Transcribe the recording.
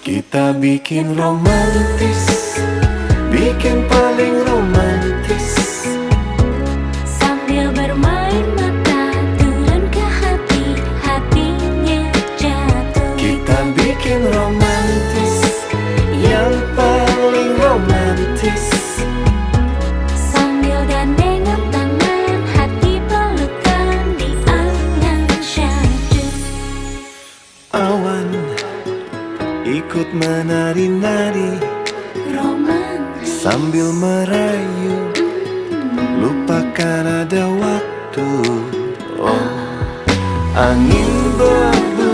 Kita bikin romantis, bikin paling romantis, sambil bermain mata turun ke hati, hatinya jatuh. kita bikin romantis, yang paling romantis, Sambil gandengan tangan, hati pelukan di angan syahdu. awan ikut menari-nari Romantis sambil merayu, lupakan ada waktu. Oh, angin